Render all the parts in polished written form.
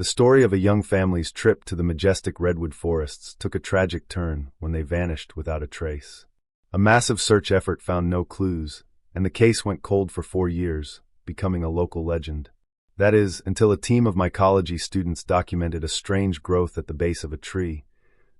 The story of a young family's trip to the majestic redwood forests took a tragic turn when they vanished without a trace. A massive search effort found no clues, and the case went cold for 4 years, becoming a local legend. That is, until a team of mycology students documented a strange growth at the base of a tree,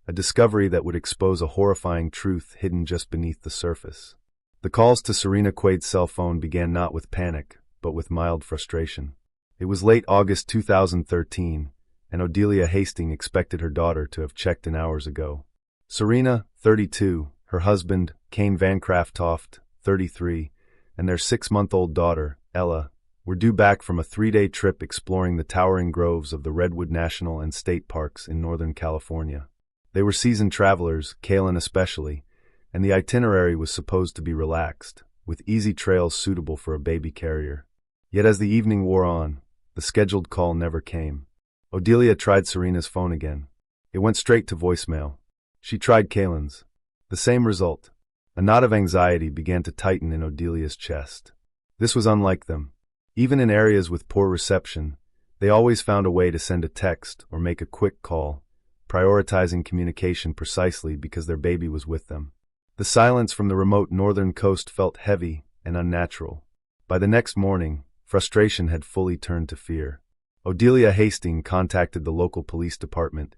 a discovery that would expose a horrifying truth hidden just beneath the surface. The calls to Serena Quaid's cell phone began not with panic, but with mild frustration. It was late August 2013, and Odelia Hastings expected her daughter to have checked in hours ago. Serena, 32, her husband, Kalin Vancraftoft, 33, and their 6-month-old daughter, Ella, were due back from a 3-day trip exploring the towering groves of the Redwood National and State Parks in Northern California. They were seasoned travelers, Kalin especially, and the itinerary was supposed to be relaxed, with easy trails suitable for a baby carrier. Yet as the evening wore on, the scheduled call never came. Odelia tried Serena's phone again. It went straight to voicemail. She tried Kalin's. The same result. A knot of anxiety began to tighten in Odelia's chest. This was unlike them. Even in areas with poor reception, they always found a way to send a text or make a quick call, prioritizing communication precisely because their baby was with them. The silence from the remote northern coast felt heavy and unnatural. By the next morning, frustration had fully turned to fear. Odelia Hastings contacted the local police department,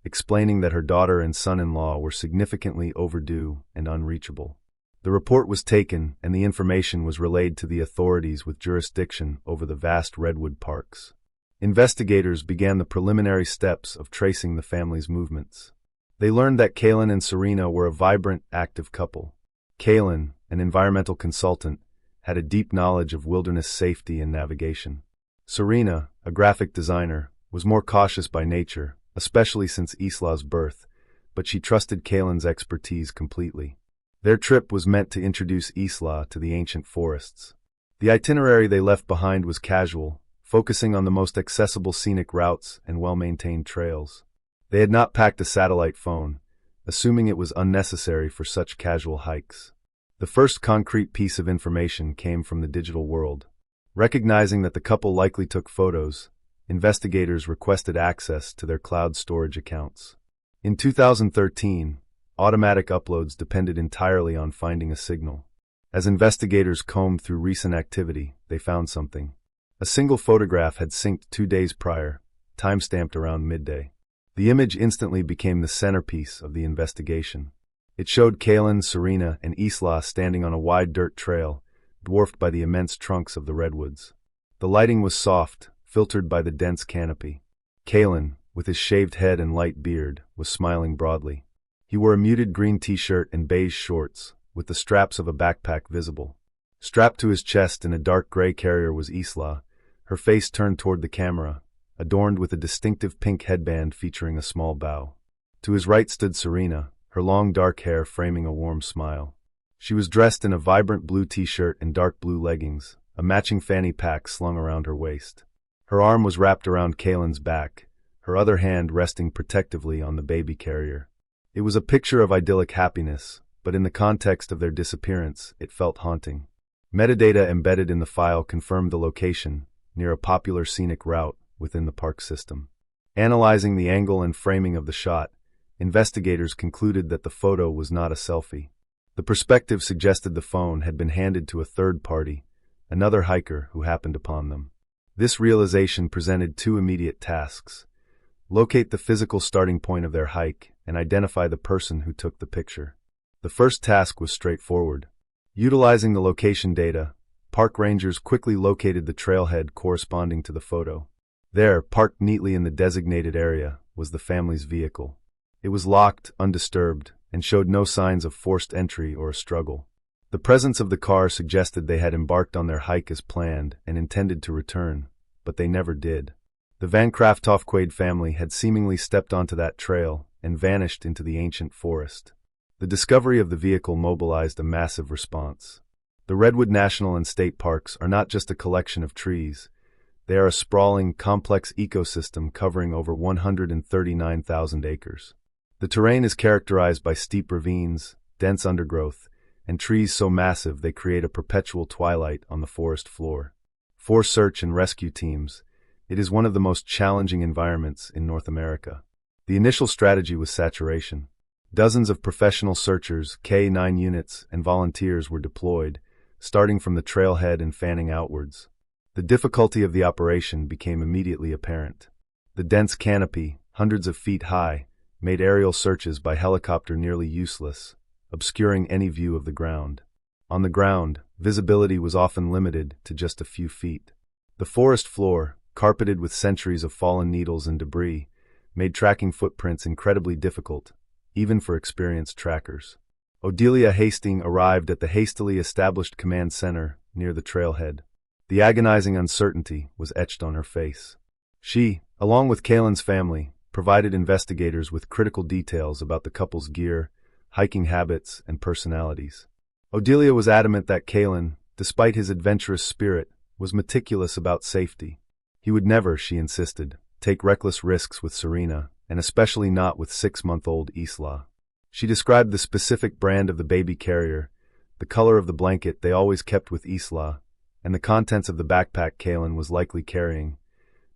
explaining that her daughter and son-in-law were significantly overdue and unreachable. The report was taken, and the information was relayed to the authorities with jurisdiction over the vast redwood parks. Investigators began the preliminary steps of tracing the family's movements. They learned that Kalin and Serena were a vibrant, active couple. Kalin, an environmental consultant, had a deep knowledge of wilderness safety and navigation. Serena, a graphic designer, was more cautious by nature, especially since Isla's birth, but she trusted Kalin's expertise completely. Their trip was meant to introduce Isla to the ancient forests. The itinerary they left behind was casual, focusing on the most accessible scenic routes and well-maintained trails. They had not packed a satellite phone, assuming it was unnecessary for such casual hikes. The first concrete piece of information came from the digital world. Recognizing that the couple likely took photos, investigators requested access to their cloud storage accounts. In 2013, automatic uploads depended entirely on finding a signal. As investigators combed through recent activity, they found something. A single photograph had synced 2 days prior, timestamped around midday. The image instantly became the centerpiece of the investigation. It showed Kalin, Serena, and Isla standing on a wide dirt trail, dwarfed by the immense trunks of the redwoods. The lighting was soft, filtered by the dense canopy. Kalin, with his shaved head and light beard, was smiling broadly. He wore a muted green t-shirt and beige shorts, with the straps of a backpack visible. Strapped to his chest in a dark gray carrier was Isla, her face turned toward the camera, adorned with a distinctive pink headband featuring a small bow. To his right stood Serena, her long dark hair framing a warm smile. She was dressed in a vibrant blue t-shirt and dark blue leggings, a matching fanny pack slung around her waist. Her arm was wrapped around Kalin's back, her other hand resting protectively on the baby carrier. It was a picture of idyllic happiness, but in the context of their disappearance, it felt haunting. Metadata embedded in the file confirmed the location, near a popular scenic route within the park system. Analyzing the angle and framing of the shot, investigators concluded that the photo was not a selfie. The perspective suggested the phone had been handed to a third party, another hiker who happened upon them. This realization presented 2 immediate tasks: locate the physical starting point of their hike and identify the person who took the picture. The first task was straightforward. Utilizing the location data, park rangers quickly located the trailhead corresponding to the photo. There, parked neatly in the designated area, was the family's vehicle. It was locked, undisturbed, and showed no signs of forced entry or a struggle. The presence of the car suggested they had embarked on their hike as planned and intended to return, but they never did. The Vancraftoft Quaid family had seemingly stepped onto that trail and vanished into the ancient forest. The discovery of the vehicle mobilized a massive response. The Redwood National and State Parks are not just a collection of trees. They are a sprawling, complex ecosystem covering over 139,000 acres. The terrain is characterized by steep ravines, dense undergrowth, and trees so massive they create a perpetual twilight on the forest floor. 4 search and rescue teams, It is one of the most challenging environments in North America. The initial strategy was saturation. Dozens of professional searchers, K-9 units, and volunteers were deployed, starting from the trailhead and fanning outwards. The difficulty of the operation became immediately apparent. The dense canopy, hundreds of feet high, made aerial searches by helicopter nearly useless, obscuring any view of the ground. On the ground, visibility was often limited to just a few feet. The forest floor, carpeted with centuries of fallen needles and debris, made tracking footprints incredibly difficult, even for experienced trackers. Odelia Hastings arrived at the hastily established command center near the trailhead. The agonizing uncertainty was etched on her face. She, along with Kalin's family, provided investigators with critical details about the couple's gear, hiking habits, and personalities. Odelia was adamant that Kalin, despite his adventurous spirit, was meticulous about safety. He would never, she insisted, take reckless risks with Serena, and especially not with 6-month-old Isla. She described the specific brand of the baby carrier, the color of the blanket they always kept with Isla, and the contents of the backpack Kalin was likely carrying: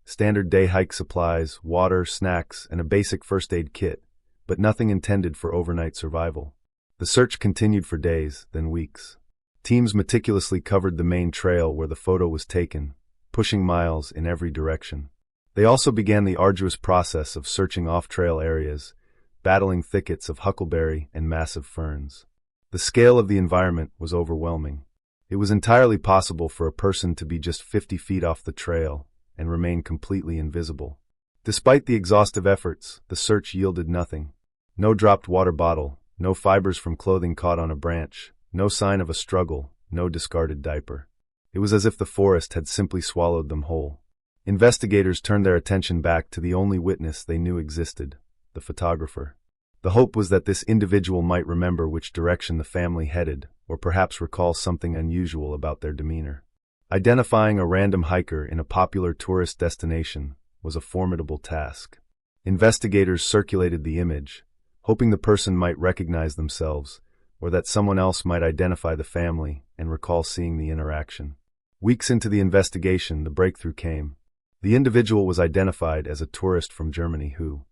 standard day hike supplies, water, snacks, and a basic first aid kit, but nothing intended for overnight survival. The search continued for days, then weeks. Teams meticulously covered the main trail where the photo was taken, pushing miles in every direction. They also began the arduous process of searching off-trail areas, battling thickets of huckleberry and massive ferns. The scale of the environment was overwhelming. It was entirely possible for a person to be just 50 feet off the trail and remain completely invisible. Despite the exhaustive efforts, the search yielded nothing. No dropped water bottle, no fibers from clothing caught on a branch, no sign of a struggle, no discarded diaper. It was as if the forest had simply swallowed them whole. Investigators turned their attention back to the only witness they knew existed: the photographer. The hope was that this individual might remember which direction the family headed, or perhaps recall something unusual about their demeanor. Identifying a random hiker in a popular tourist destination was a formidable task. Investigators circulated the image, hoping the person might recognize themselves, or that someone else might identify the family and recall seeing the interaction. Weeks into the investigation, the breakthrough came. The individual was identified as a tourist from Germany who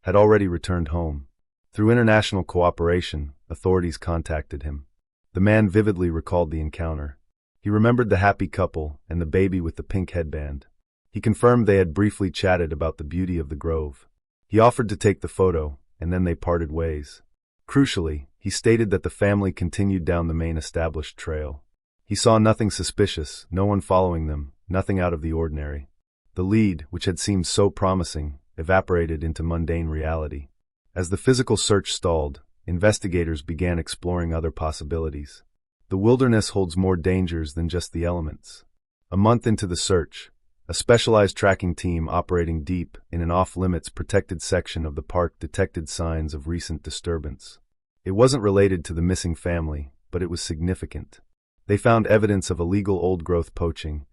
had already returned home. Through international cooperation, authorities contacted him. The man vividly recalled the encounter. He remembered the happy couple and the baby with the pink headband. He confirmed they had briefly chatted about the beauty of the grove. He offered to take the photo, and then they parted ways. Crucially, he stated that the family continued down the main established trail. He saw nothing suspicious, no one following them, nothing out of the ordinary. The lead, which had seemed so promising, evaporated into mundane reality. As the physical search stalled, investigators began exploring other possibilities. The wilderness holds more dangers than just the elements. A month into the search, a specialized tracking team operating deep in an off-limits protected section of the park detected signs of recent disturbance. It wasn't related to the missing family, but it was significant. They found evidence of illegal old-growth poaching,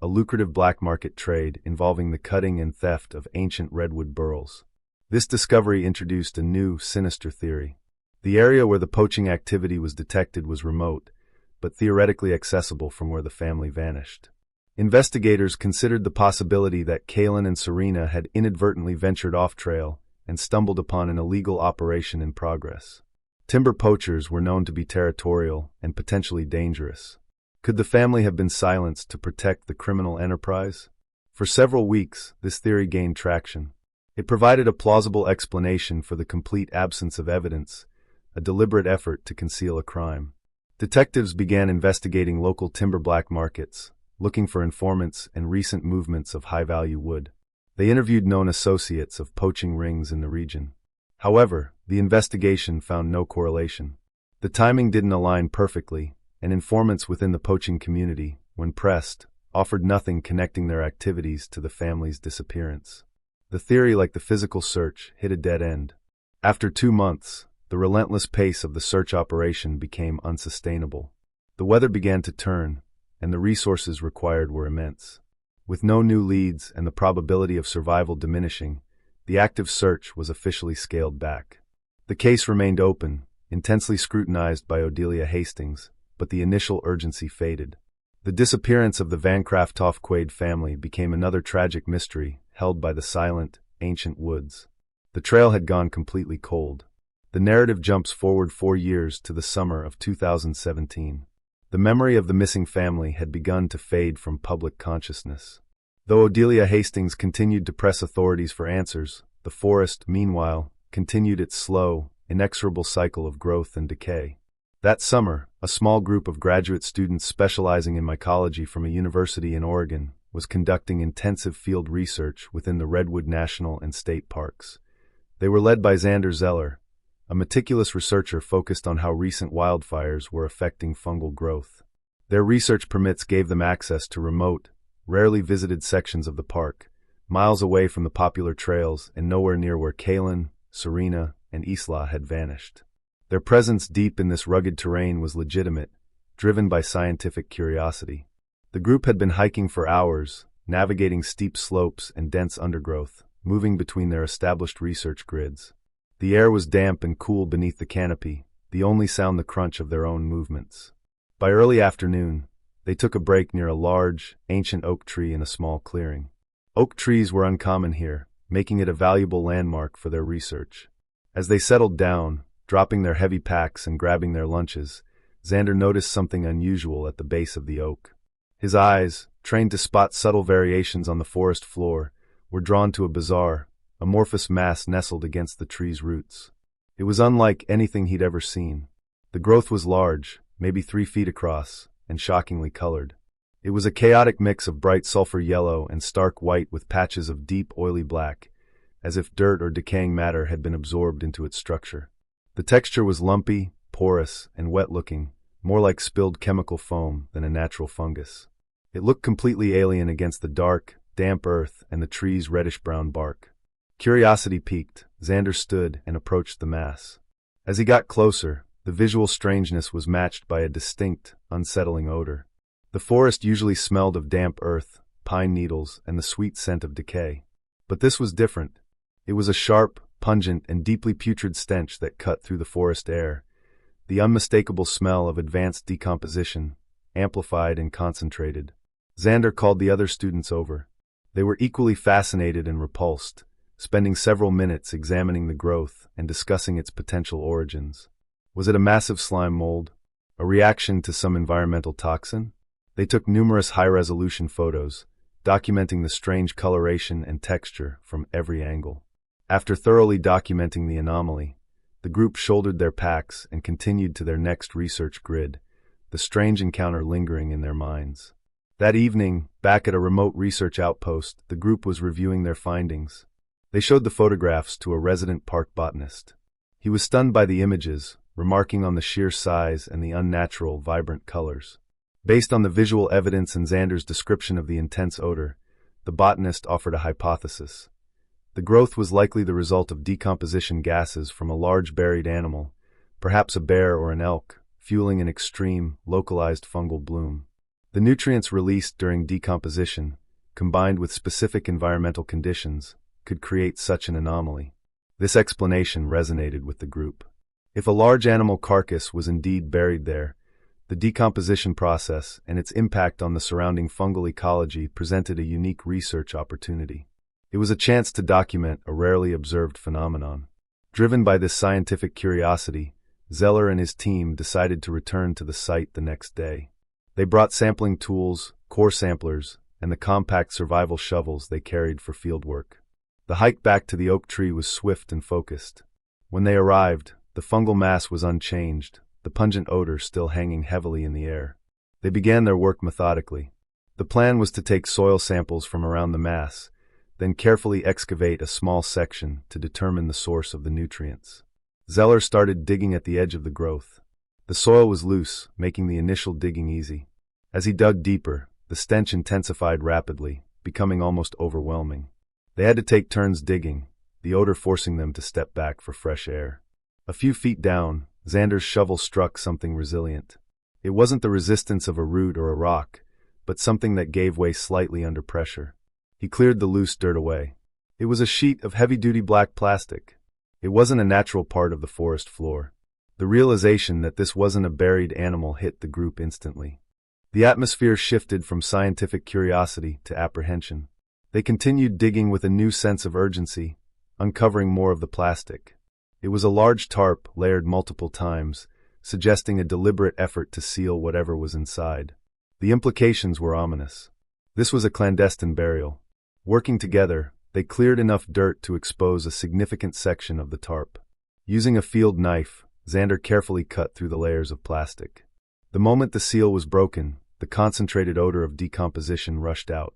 a lucrative black market trade involving the cutting and theft of ancient redwood burls. This discovery introduced a new, sinister theory. The area where the poaching activity was detected was remote, but theoretically accessible from where the family vanished. Investigators considered the possibility that Kalin and Serena had inadvertently ventured off-trail and stumbled upon an illegal operation in progress. Timber poachers were known to be territorial and potentially dangerous. Could the family have been silenced to protect the criminal enterprise? For several weeks, this theory gained traction. It provided a plausible explanation for the complete absence of evidence, a deliberate effort to conceal a crime. Detectives began investigating local timber black markets, looking for informants and recent movements of high-value wood. They interviewed known associates of poaching rings in the region. However, the investigation found no correlation. The timing didn't align perfectly, and informants within the poaching community, when pressed, offered nothing connecting their activities to the family's disappearance. The theory, like the physical search, hit a dead end. After 2 months, the relentless pace of the search operation became unsustainable. The weather began to turn, and the resources required were immense. With no new leads and the probability of survival diminishing, the active search was officially scaled back. The case remained open, intensely scrutinized by Odelia Hastings, but the initial urgency faded. The disappearance of the Vancraftoft Quaid family became another tragic mystery held by the silent, ancient woods. The trail had gone completely cold. The narrative jumps forward 4 years to the summer of 2017. The memory of the missing family had begun to fade from public consciousness. Though Odelia Hastings continued to press authorities for answers, the forest, meanwhile, continued its slow, inexorable cycle of growth and decay. That summer, a small group of graduate students specializing in mycology from a university in Oregon was conducting intensive field research within the Redwood National and State Parks. They were led by Xander Zeller, a meticulous researcher focused on how recent wildfires were affecting fungal growth. Their research permits gave them access to remote, rarely visited sections of the park, miles away from the popular trails and nowhere near where Kalin, Serena, and Isla had vanished. Their presence deep in this rugged terrain was legitimate, driven by scientific curiosity. The group had been hiking for hours, navigating steep slopes and dense undergrowth, moving between their established research grids. The air was damp and cool beneath the canopy, the only sound the crunch of their own movements. By early afternoon, they took a break near a large, ancient oak tree in a small clearing. Oak trees were uncommon here, making it a valuable landmark for their research. As they settled down, dropping their heavy packs and grabbing their lunches, Xander noticed something unusual at the base of the oak. His eyes, trained to spot subtle variations on the forest floor, were drawn to a bizarre, amorphous mass nestled against the tree's roots. It was unlike anything he'd ever seen. The growth was large, maybe 3 feet across, and shockingly colored. It was a chaotic mix of bright sulfur yellow and stark white with patches of deep, oily black, as if dirt or decaying matter had been absorbed into its structure. The texture was lumpy, porous, and wet-looking, more like spilled chemical foam than a natural fungus. It looked completely alien against the dark, damp earth and the tree's reddish-brown bark. Curiosity piqued, Xander stood and approached the mass. As he got closer, the visual strangeness was matched by a distinct, unsettling odor. The forest usually smelled of damp earth, pine needles, and the sweet scent of decay. But this was different. It was a sharp, pungent, and deeply putrid stench that cut through the forest air, the unmistakable smell of advanced decomposition, amplified and concentrated. Xander called the other students over. They were equally fascinated and repulsed, spending several minutes examining the growth and discussing its potential origins. Was it a massive slime mold? A reaction to some environmental toxin? They took numerous high-resolution photos, documenting the strange coloration and texture from every angle. After thoroughly documenting the anomaly, the group shouldered their packs and continued to their next research grid, the strange encounter lingering in their minds. That evening, back at a remote research outpost, the group was reviewing their findings. They showed the photographs to a resident park botanist. He was stunned by the images, remarking on the sheer size and the unnatural, vibrant colors. Based on the visual evidence and Xander's description of the intense odor, the botanist offered a hypothesis. The growth was likely the result of decomposition gases from a large buried animal, perhaps a bear or an elk, fueling an extreme, localized fungal bloom. The nutrients released during decomposition, combined with specific environmental conditions, could create such an anomaly. This explanation resonated with the group. If a large animal carcass was indeed buried there, the decomposition process and its impact on the surrounding fungal ecology presented a unique research opportunity. It was a chance to document a rarely observed phenomenon. Driven by this scientific curiosity, Zeller and his team decided to return to the site the next day. They brought sampling tools, core samplers, and the compact survival shovels they carried for fieldwork. The hike back to the oak tree was swift and focused. When they arrived, the fungal mass was unchanged, the pungent odor still hanging heavily in the air. They began their work methodically. The plan was to take soil samples from around the mass, then carefully excavate a small section to determine the source of the nutrients. Zeller started digging at the edge of the growth. The soil was loose, making the initial digging easy. As he dug deeper, the stench intensified rapidly, becoming almost overwhelming. They had to take turns digging, the odor forcing them to step back for fresh air. A few feet down, Xander's shovel struck something resilient. It wasn't the resistance of a root or a rock, but something that gave way slightly under pressure. He cleared the loose dirt away. It was a sheet of heavy-duty black plastic. It wasn't a natural part of the forest floor. The realization that this wasn't a buried animal hit the group instantly. The atmosphere shifted from scientific curiosity to apprehension. They continued digging with a new sense of urgency, uncovering more of the plastic. It was a large tarp layered multiple times, suggesting a deliberate effort to seal whatever was inside. The implications were ominous. This was a clandestine burial. Working together, they cleared enough dirt to expose a significant section of the tarp. Using a field knife, Xander carefully cut through the layers of plastic. The moment the seal was broken, the concentrated odor of decomposition rushed out.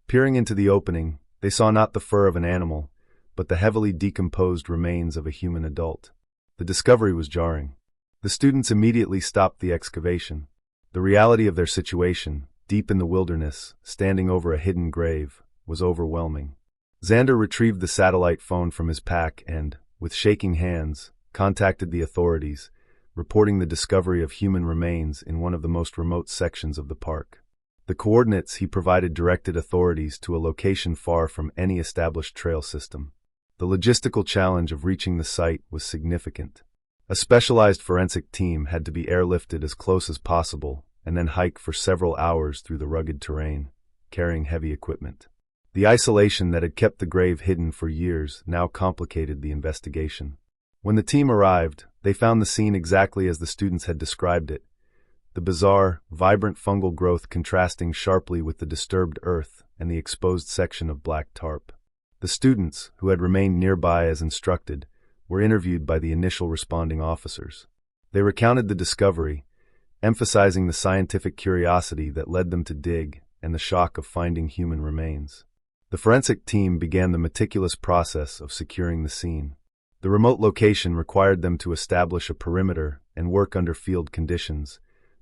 Peering into the opening, they saw not the fur of an animal, but the heavily decomposed remains of a human adult. The discovery was jarring. The students immediately stopped the excavation. The reality of their situation, deep in the wilderness, standing over a hidden grave, was overwhelming. Xander retrieved the satellite phone from his pack and, with shaking hands, contacted the authorities, reporting the discovery of human remains in one of the most remote sections of the park. The coordinates he provided directed authorities to a location far from any established trail system. The logistical challenge of reaching the site was significant. A specialized forensic team had to be airlifted as close as possible and then hike for several hours through the rugged terrain, carrying heavy equipment. The isolation that had kept the grave hidden for years now complicated the investigation. When the team arrived, they found the scene exactly as the students had described it, the bizarre, vibrant fungal growth contrasting sharply with the disturbed earth and the exposed section of black tarp. The students, who had remained nearby as instructed, were interviewed by the initial responding officers. They recounted the discovery, emphasizing the scientific curiosity that led them to dig and the shock of finding human remains. The forensic team began the meticulous process of securing the scene. The remote location required them to establish a perimeter and work under field conditions,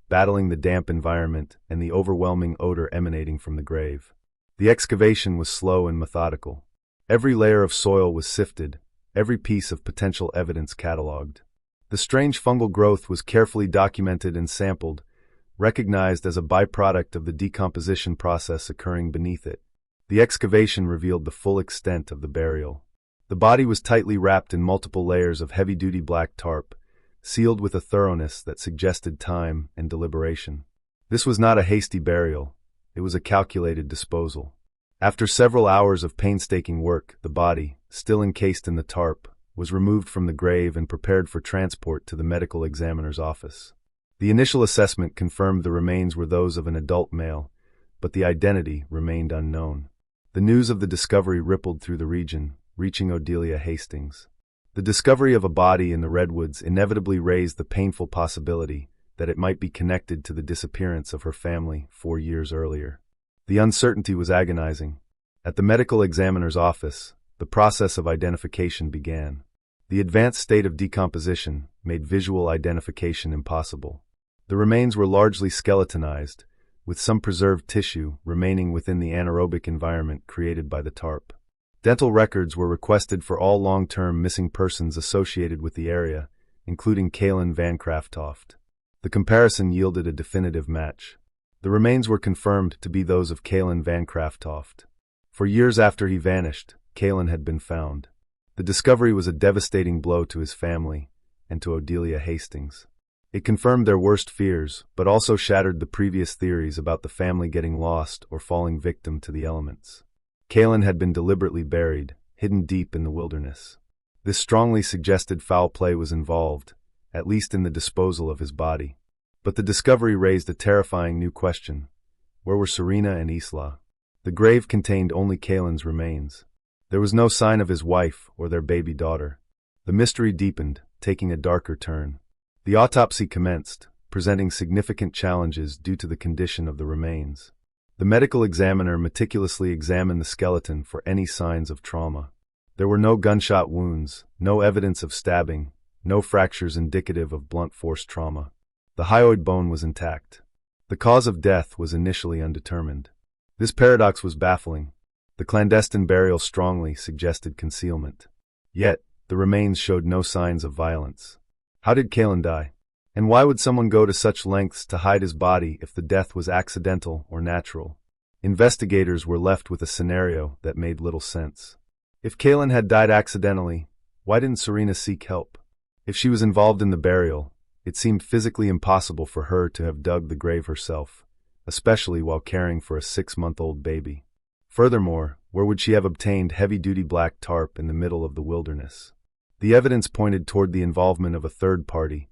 battling the damp environment and the overwhelming odor emanating from the grave. The excavation was slow and methodical. Every layer of soil was sifted, every piece of potential evidence catalogued. The strange fungal growth was carefully documented and sampled, recognized as a byproduct of the decomposition process occurring beneath it. The excavation revealed the full extent of the burial. The body was tightly wrapped in multiple layers of heavy-duty black tarp, sealed with a thoroughness that suggested time and deliberation. This was not a hasty burial, it was a calculated disposal. After several hours of painstaking work, the body, still encased in the tarp, was removed from the grave and prepared for transport to the medical examiner's office. The initial assessment confirmed the remains were those of an adult male, but the identity remained unknown. The news of the discovery rippled through the region, reaching Odelia Hastings. The discovery of a body in the Redwoods inevitably raised the painful possibility that it might be connected to the disappearance of her family 4 years earlier. The uncertainty was agonizing. At the medical examiner's office, the process of identification began. The advanced state of decomposition made visual identification impossible. The remains were largely skeletonized, with some preserved tissue remaining within the anaerobic environment created by the tarp. Dental records were requested for all long-term missing persons associated with the area, including Kalin Vancraftoft. The comparison yielded a definitive match. The remains were confirmed to be those of Kalin Vancraftoft. For years after he vanished, Kalin had been found. The discovery was a devastating blow to his family and to Odelia Hastings. It confirmed their worst fears, but also shattered the previous theories about the family getting lost or falling victim to the elements. Kalin had been deliberately buried, hidden deep in the wilderness. This strongly suggested foul play was involved, at least in the disposal of his body. But the discovery raised a terrifying new question. Where were Serena and Isla? The grave contained only Kalin's remains. There was no sign of his wife or their baby daughter. The mystery deepened, taking a darker turn. The autopsy commenced, presenting significant challenges due to the condition of the remains. The medical examiner meticulously examined the skeleton for any signs of trauma. There were no gunshot wounds, no evidence of stabbing, no fractures indicative of blunt force trauma. The hyoid bone was intact. The cause of death was initially undetermined. This paradox was baffling. The clandestine burial strongly suggested concealment. Yet, the remains showed no signs of violence. How did Kalin die? And why would someone go to such lengths to hide his body if the death was accidental or natural? Investigators were left with a scenario that made little sense. If Kalin had died accidentally, why didn't Serena seek help? If she was involved in the burial, it seemed physically impossible for her to have dug the grave herself, especially while caring for a 6-month-old baby. Furthermore, where would she have obtained heavy-duty black tarp in the middle of the wilderness? The evidence pointed toward the involvement of a third party,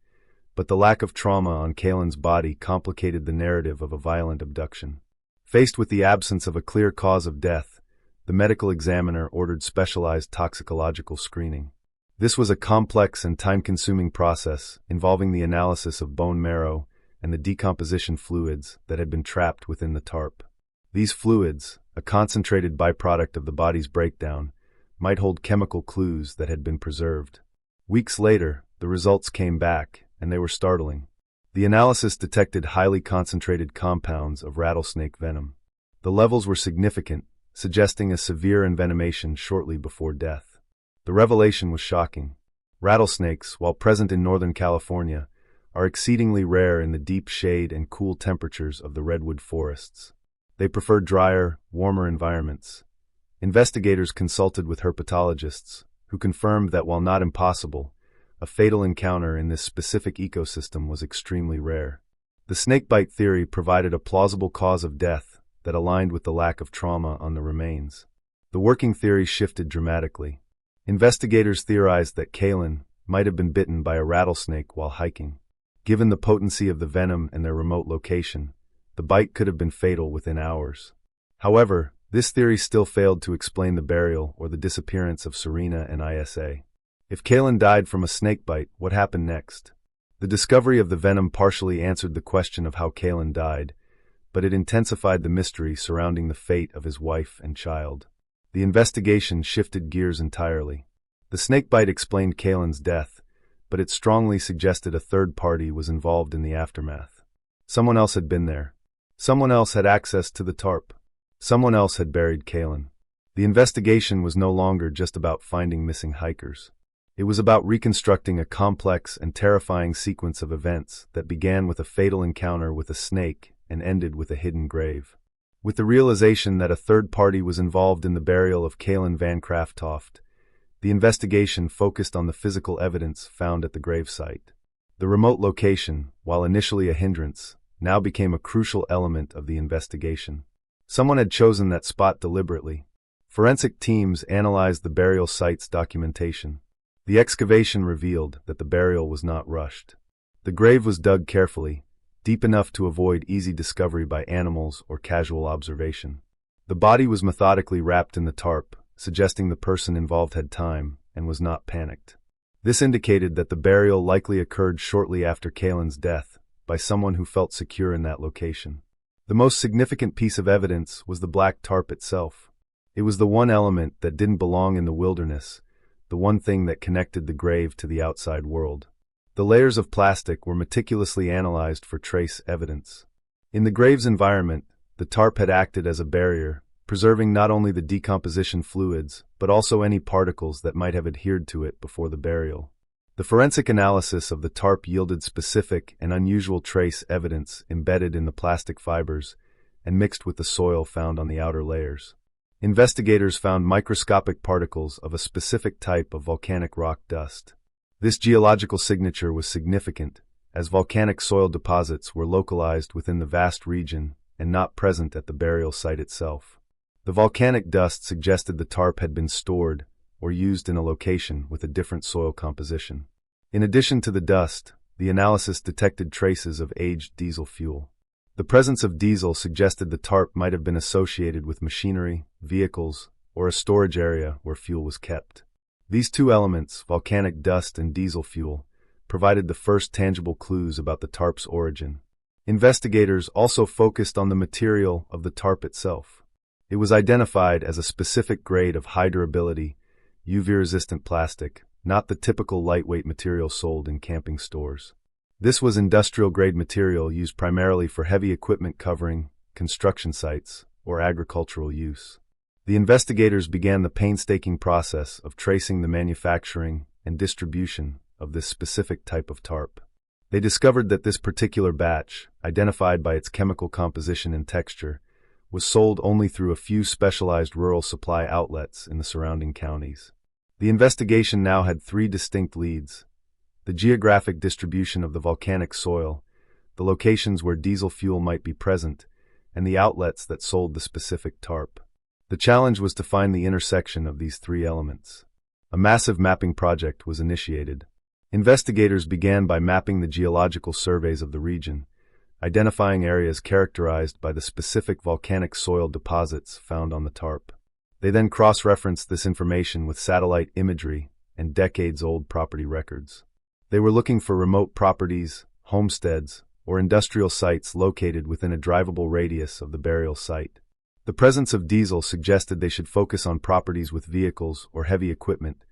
but the lack of trauma on Kalin's body complicated the narrative of a violent abduction. Faced with the absence of a clear cause of death, the medical examiner ordered specialized toxicological screening. This was a complex and time-consuming process involving the analysis of bone marrow and the decomposition fluids that had been trapped within the tarp. These fluids, a concentrated byproduct of the body's breakdown, might hold chemical clues that had been preserved. Weeks later, the results came back, and they were startling. The analysis detected highly concentrated compounds of rattlesnake venom. The levels were significant, suggesting a severe envenomation shortly before death. The revelation was shocking. Rattlesnakes, while present in Northern California, are exceedingly rare in the deep shade and cool temperatures of the redwood forests. They prefer drier, warmer environments. Investigators consulted with herpetologists, who confirmed that while not impossible, a fatal encounter in this specific ecosystem was extremely rare. The snakebite theory provided a plausible cause of death that aligned with the lack of trauma on the remains. The working theory shifted dramatically. Investigators theorized that Kalin might have been bitten by a rattlesnake while hiking. Given the potency of the venom and their remote location, the bite could have been fatal within hours. However, this theory still failed to explain the burial or the disappearance of Serena and Isa. If Kalin died from a snakebite, what happened next? The discovery of the venom partially answered the question of how Kalin died, but it intensified the mystery surrounding the fate of his wife and child. The investigation shifted gears entirely. The snakebite explained Kalin's death, but it strongly suggested a third party was involved in the aftermath. Someone else had been there. Someone else had access to the tarp. Someone else had buried Kalin. The investigation was no longer just about finding missing hikers. It was about reconstructing a complex and terrifying sequence of events that began with a fatal encounter with a snake and ended with a hidden grave. With the realization that a third party was involved in the burial of Kalin Vancraftoft, the investigation focused on the physical evidence found at the gravesite. The remote location, while initially a hindrance, now became a crucial element of the investigation. Someone had chosen that spot deliberately. Forensic teams analyzed the burial site's documentation. The excavation revealed that the burial was not rushed. The grave was dug carefully, deep enough to avoid easy discovery by animals or casual observation. The body was methodically wrapped in the tarp, suggesting the person involved had time and was not panicked. This indicated that the burial likely occurred shortly after Kalin's death by someone who felt secure in that location. The most significant piece of evidence was the black tarp itself. It was the one element that didn't belong in the wilderness, the one thing that connected the grave to the outside world. The layers of plastic were meticulously analyzed for trace evidence. In the grave's environment, the tarp had acted as a barrier, preserving not only the decomposition fluids, but also any particles that might have adhered to it before the burial. The forensic analysis of the tarp yielded specific and unusual trace evidence embedded in the plastic fibers and mixed with the soil found on the outer layers. Investigators found microscopic particles of a specific type of volcanic rock dust. This geological signature was significant, as volcanic soil deposits were localized within the vast region and not present at the burial site itself. The volcanic dust suggested the tarp had been stored or used in a location with a different soil composition. In addition to the dust, the analysis detected traces of aged diesel fuel. The presence of diesel suggested the tarp might have been associated with machinery, vehicles, or a storage area where fuel was kept. These two elements, volcanic dust and diesel fuel, provided the first tangible clues about the tarp's origin. Investigators also focused on the material of the tarp itself. It was identified as a specific grade of high durability, UV-resistant plastic, not the typical lightweight material sold in camping stores. This was industrial-grade material used primarily for heavy equipment covering, construction sites, or agricultural use. The investigators began the painstaking process of tracing the manufacturing and distribution of this specific type of tarp. They discovered that this particular batch, identified by its chemical composition and texture, was sold only through a few specialized rural supply outlets in the surrounding counties. The investigation now had three distinct leads: the geographic distribution of the volcanic soil, the locations where diesel fuel might be present, and the outlets that sold the specific tarp. The challenge was to find the intersection of these three elements. A massive mapping project was initiated. Investigators began by mapping the geological surveys of the region, identifying areas characterized by the specific volcanic soil deposits found on the tarp. They then cross-referenced this information with satellite imagery and decades-old property records. They were looking for remote properties, homesteads, or industrial sites located within a drivable radius of the burial site. The presence of diesel suggested they should focus on properties with vehicles or heavy equipment,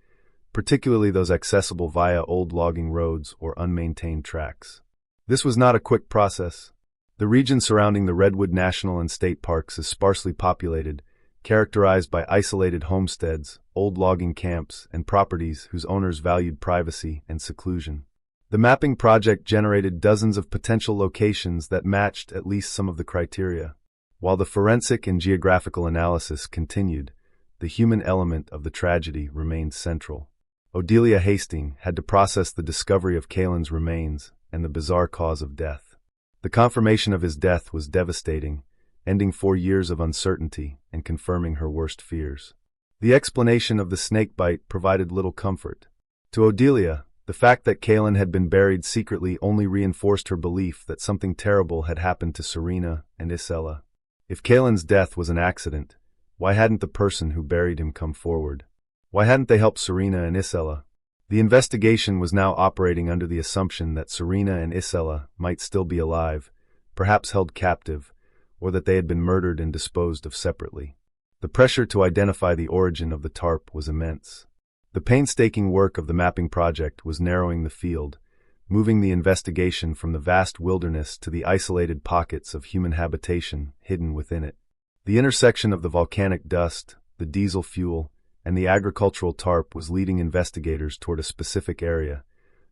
particularly those accessible via old logging roads or unmaintained tracks. This was not a quick process. The region surrounding the Redwood National and State Parks is sparsely populated, characterized by isolated homesteads, old logging camps, and properties whose owners valued privacy and seclusion. The mapping project generated dozens of potential locations that matched at least some of the criteria. While the forensic and geographical analysis continued, the human element of the tragedy remained central. Odelia Hastings had to process the discovery of Kalin's remains and the bizarre cause of death. The confirmation of his death was devastating, ending 4 years of uncertainty and confirming her worst fears. The explanation of the snakebite provided little comfort. To Odelia, the fact that Kalin had been buried secretly only reinforced her belief that something terrible had happened to Serena and Isla. If Kalin's death was an accident, why hadn't the person who buried him come forward? Why hadn't they helped Serena and Isla? The investigation was now operating under the assumption that Serena and Isla might still be alive, perhaps held captive, or that they had been murdered and disposed of separately. The pressure to identify the origin of the tarp was immense. The painstaking work of the mapping project was narrowing the field, moving the investigation from the vast wilderness to the isolated pockets of human habitation hidden within it. The intersection of the volcanic dust, the diesel fuel, and the agricultural tarp was leading investigators toward a specific area,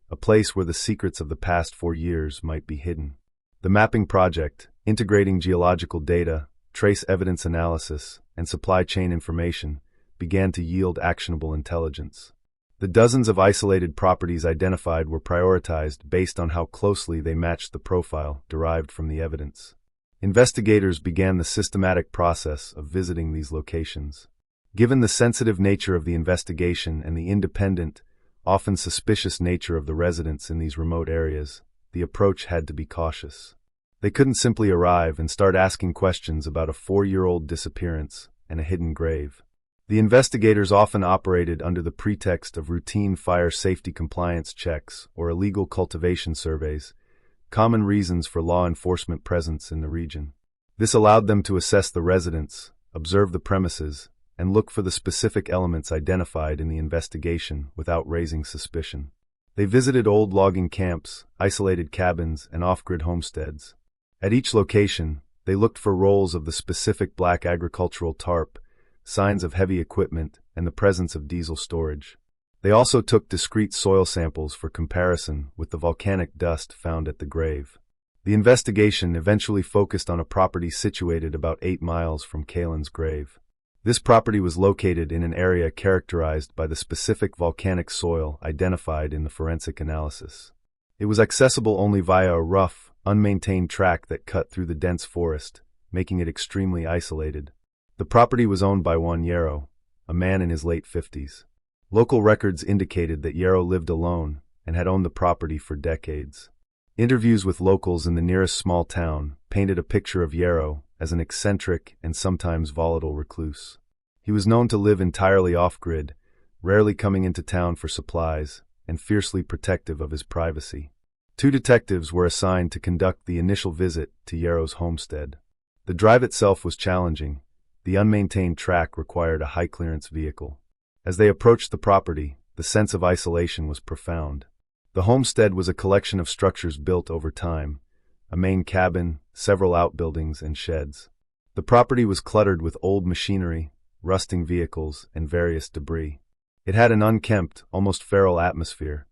a place where the secrets of the past 4 years might be hidden. The mapping project, integrating geological data, trace evidence analysis, and supply chain information, began to yield actionable intelligence. The dozens of isolated properties identified were prioritized based on how closely they matched the profile derived from the evidence. Investigators began the systematic process of visiting these locations. Given the sensitive nature of the investigation and the independent, often suspicious nature of the residents in these remote areas, the approach had to be cautious. They couldn't simply arrive and start asking questions about a 4-year-old disappearance and a hidden grave. The investigators often operated under the pretext of routine fire safety compliance checks or illegal cultivation surveys, common reasons for law enforcement presence in the region. This allowed them to assess the residents, observe the premises, and look for the specific elements identified in the investigation without raising suspicion. They visited old logging camps, isolated cabins, and off-grid homesteads. At each location, they looked for rolls of the specific black agricultural tarp, signs of heavy equipment, and the presence of diesel storage. They also took discrete soil samples for comparison with the volcanic dust found at the grave. The investigation eventually focused on a property situated about 8 miles from Kalin's grave. This property was located in an area characterized by the specific volcanic soil identified in the forensic analysis. It was accessible only via a rough, unmaintained track that cut through the dense forest, making it extremely isolated. The property was owned by Whan Yrow, a man in his late 50s. Local records indicated that Yrow lived alone and had owned the property for decades. Interviews with locals in the nearest small town painted a picture of Yrow as an eccentric and sometimes volatile recluse. He was known to live entirely off-grid, rarely coming into town for supplies, and fiercely protective of his privacy. 2 detectives were assigned to conduct the initial visit to Yarrow's homestead. The drive itself was challenging. The unmaintained track required a high-clearance vehicle. As they approached the property, the sense of isolation was profound. The homestead was a collection of structures built over time, a main cabin, several outbuildings, and sheds. The property was cluttered with old machinery, rusting vehicles, and various debris. It had an unkempt, almost feral atmosphere.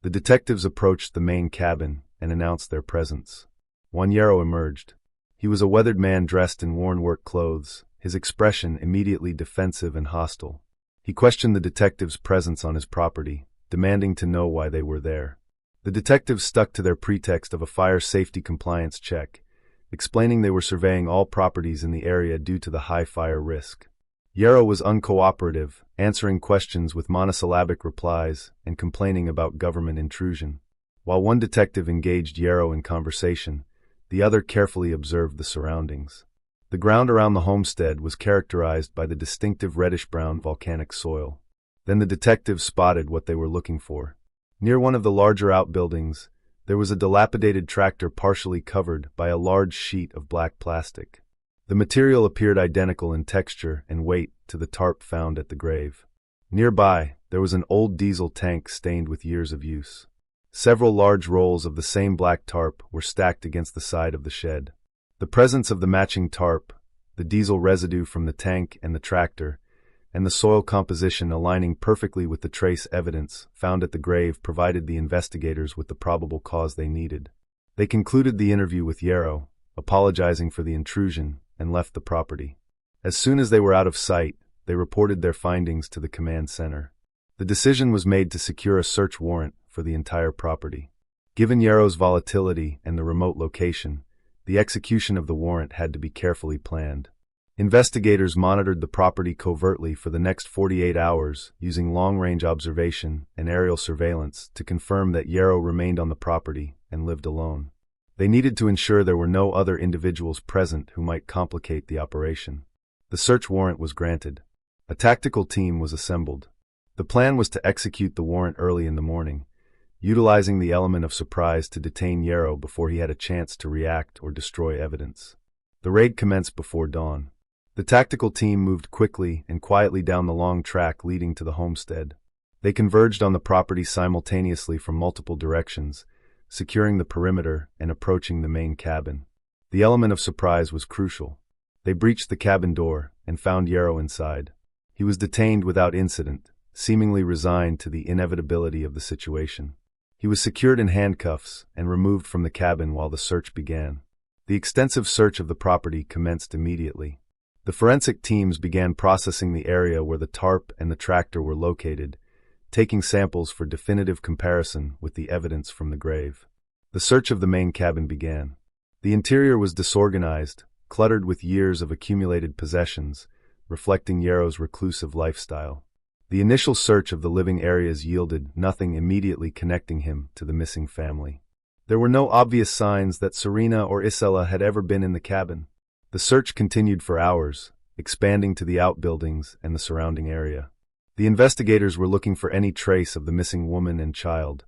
The detectives approached the main cabin and announced their presence. Whan Yrow emerged. He was a weathered man dressed in worn work clothes, his expression immediately defensive and hostile. He questioned the detectives' presence on his property, demanding to know why they were there. The detectives stuck to their pretext of a fire safety compliance check, explaining they were surveying all properties in the area due to the high fire risk. Yrow was uncooperative, answering questions with monosyllabic replies and complaining about government intrusion. While one detective engaged Yrow in conversation, the other carefully observed the surroundings. The ground around the homestead was characterized by the distinctive reddish-brown volcanic soil. Then the detectives spotted what they were looking for. Near one of the larger outbuildings, there was a dilapidated tractor partially covered by a large sheet of black plastic. The material appeared identical in texture and weight to the tarp found at the grave. Nearby, there was an old diesel tank stained with years of use. Several large rolls of the same black tarp were stacked against the side of the shed. The presence of the matching tarp, the diesel residue from the tank and the tractor, and the soil composition aligning perfectly with the trace evidence found at the grave provided the investigators with the probable cause they needed. They concluded the interview with Yrow, apologizing for the intrusion, and left the property. As soon as they were out of sight, they reported their findings to the command center. The decision was made to secure a search warrant for the entire property. Given Yarrow's volatility and the remote location, the execution of the warrant had to be carefully planned. Investigators monitored the property covertly for the next 48 hours using long-range observation and aerial surveillance to confirm that Yrow remained on the property and lived alone. They needed to ensure there were no other individuals present who might complicate the operation. The search warrant was granted. A tactical team was assembled. The plan was to execute the warrant early in the morning, utilizing the element of surprise to detain Yrow before he had a chance to react or destroy evidence. The raid commenced before dawn. The tactical team moved quickly and quietly down the long track leading to the homestead. They converged on the property simultaneously from multiple directions, securing the perimeter and approaching the main cabin. The element of surprise was crucial. They breached the cabin door and found Yrow inside. He was detained without incident, seemingly resigned to the inevitability of the situation. He was secured in handcuffs and removed from the cabin while the search began. The extensive search of the property commenced immediately. The forensic teams began processing the area where the tarp and the tractor were located, taking samples for definitive comparison with the evidence from the grave. The search of the main cabin began. The interior was disorganized, cluttered with years of accumulated possessions, reflecting Yarrow's reclusive lifestyle. The initial search of the living areas yielded nothing immediately connecting him to the missing family. There were no obvious signs that Serena or Isla had ever been in the cabin. The search continued for hours, expanding to the outbuildings and the surrounding area. The investigators were looking for any trace of the missing woman and child,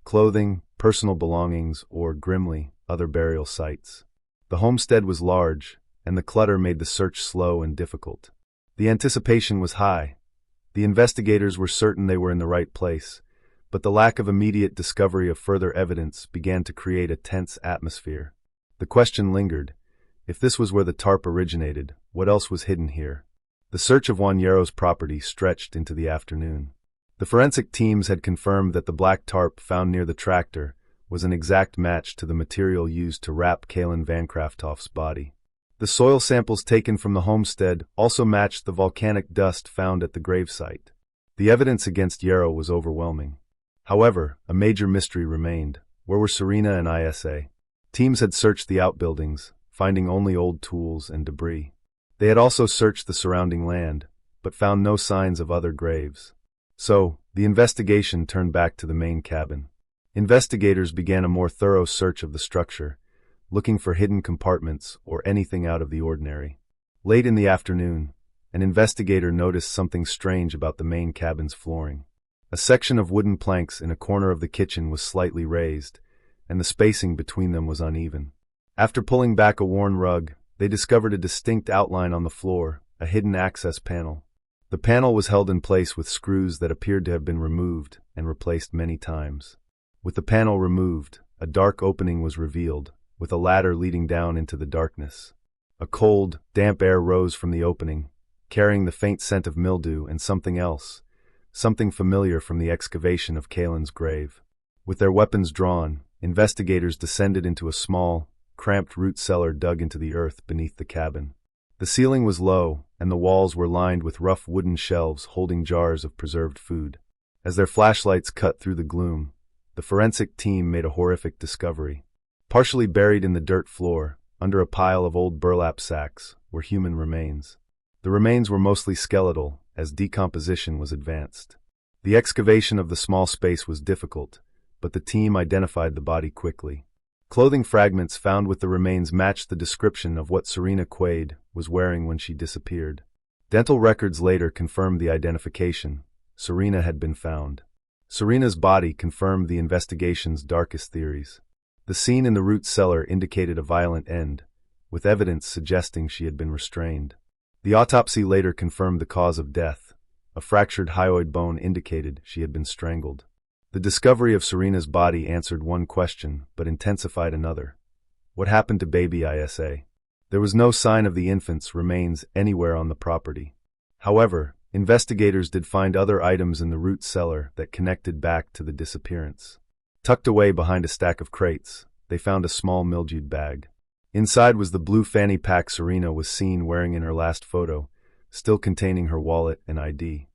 clothing, personal belongings, or, grimly, other burial sites. The homestead was large, and the clutter made the search slow and difficult. The anticipation was high. The investigators were certain they were in the right place, but the lack of immediate discovery of further evidence began to create a tense atmosphere. The question lingered. If this was where the tarp originated, what else was hidden here? The search of Whan Yrow's property stretched into the afternoon. The forensic teams had confirmed that the black tarp found near the tractor was an exact match to the material used to wrap Kalin Vancraftoft's body. The soil samples taken from the homestead also matched the volcanic dust found at the gravesite. The evidence against Yrow was overwhelming. However, a major mystery remained. Where were Serena and Isa? Teams had searched the outbuildings, finding only old tools and debris. They had also searched the surrounding land, but found no signs of other graves. So, the investigation turned back to the main cabin. Investigators began a more thorough search of the structure, looking for hidden compartments or anything out of the ordinary. Late in the afternoon, an investigator noticed something strange about the main cabin's flooring. A section of wooden planks in a corner of the kitchen was slightly raised, and the spacing between them was uneven. After pulling back a worn rug, they discovered a distinct outline on the floor, a hidden access panel. The panel was held in place with screws that appeared to have been removed and replaced many times. With the panel removed, a dark opening was revealed, with a ladder leading down into the darkness. A cold, damp air rose from the opening, carrying the faint scent of mildew and something else, something familiar from the excavation of Kalin's grave. With their weapons drawn, investigators descended into a small, cramped root cellar dug into the earth beneath the cabin. The ceiling was low, and the walls were lined with rough wooden shelves holding jars of preserved food. As their flashlights cut through the gloom, the forensic team made a horrific discovery. Partially buried in the dirt floor, under a pile of old burlap sacks, were human remains. The remains were mostly skeletal, as decomposition was advanced. The excavation of the small space was difficult, but the team identified the body quickly. Clothing fragments found with the remains matched the description of what Serena Quaid was wearing when she disappeared. Dental records later confirmed the identification. Serena had been found. Serena's body confirmed the investigation's darkest theories. The scene in the root cellar indicated a violent end, with evidence suggesting she had been restrained. The autopsy later confirmed the cause of death. A fractured hyoid bone indicated she had been strangled. The discovery of Serena's body answered one question, but intensified another. What happened to baby Isa? There was no sign of the infant's remains anywhere on the property. However, investigators did find other items in the root cellar that connected back to the disappearance. Tucked away behind a stack of crates, they found a small mildewed bag. Inside was the blue fanny pack Serena was seen wearing in her last photo, still containing her wallet and ID.